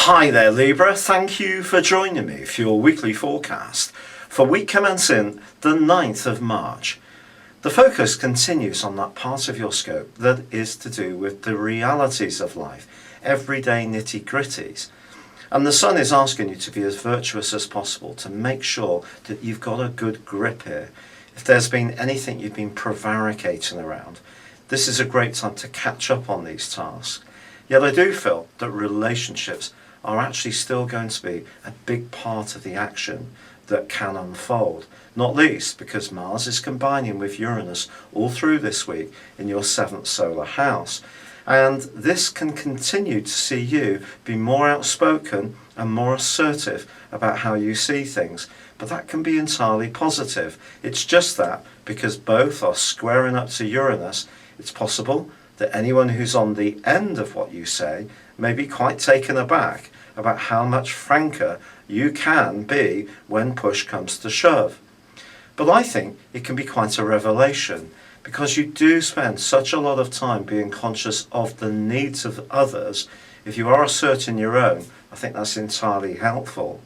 Hi there Libra, thank you for joining me for your weekly forecast for week commencing the 9th of March. The focus continues on that part of your scope that is to do with the realities of life, everyday nitty-gritties. And the sun is asking you to be as virtuous as possible to make sure that you've got a good grip here. If there's been anything you've been prevaricating around, this is a great time to catch up on these tasks. Yet I do feel that relationships are actually still going to be a big part of the action that can unfold, not least because Mars is combining with Uranus all through this week in your 7th solar house. And this can continue to see you be more outspoken and more assertive about how you see things. But that can be entirely positive. It's just that because both are squaring up to Uranus, it's possible that anyone who's on the end of what you say may be quite taken aback about how much franker you can be when push comes to shove. But I think it can be quite a revelation because you do spend such a lot of time being conscious of the needs of others. If you are asserting your own, I think that's entirely helpful.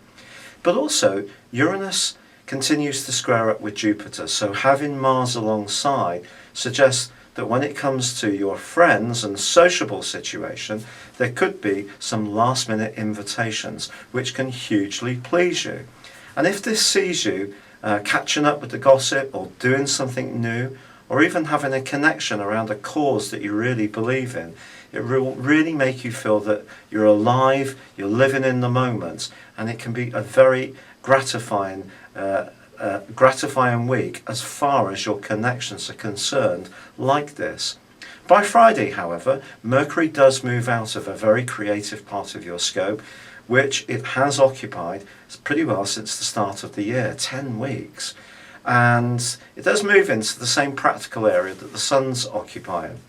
But also, Uranus continues to square up with Jupiter, so having Mars alongside suggests that when it comes to your friends and sociable situation, there could be some last minute invitations which can hugely please you. And if this sees you catching up with the gossip or doing something new, or even having a connection around a cause that you really believe in, it will really make you feel that you're alive, you're living in the moment, and it can be a very gratifying week as far as your connections are concerned like this. By Friday, however, Mercury does move out of a very creative part of your scope, which it has occupied pretty well since the start of the year, 10 weeks. And it does move into the same practical area that the Sun's occupying.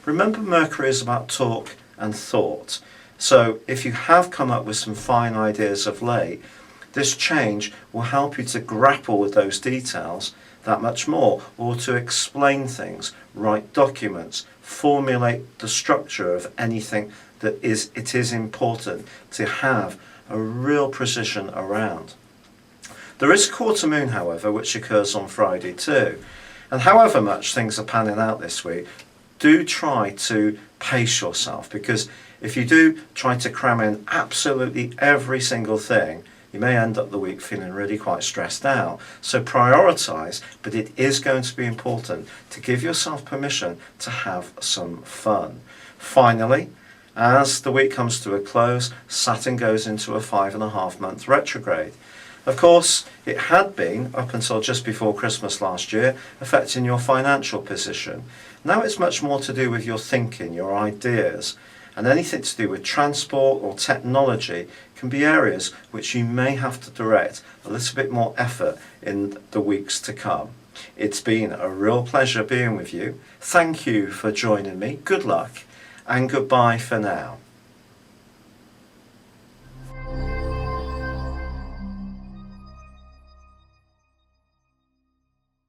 Remember, Mercury is about talk and thought. So if you have come up with some fine ideas of late, this change will help you to grapple with those details that much more, or to explain things, write documents, formulate the structure of anything that it is important to have a real precision around. There is a quarter moon, however, which occurs on Friday too. And however much things are panning out this week, do try to pace yourself, because if you do try to cram in absolutely every single thing, you may end up the week feeling really quite stressed out. So prioritise, but it is going to be important to give yourself permission to have some fun. Finally, as the week comes to a close, Saturn goes into a 5.5-month retrograde. Of course, it had been, up until just before Christmas last year, affecting your financial position. Now it's much more to do with your thinking, your ideas, and anything to do with transport or technology can be areas which you may have to direct a little bit more effort in the weeks to come. It's been a real pleasure being with you. Thank you for joining me. Good luck and goodbye for now.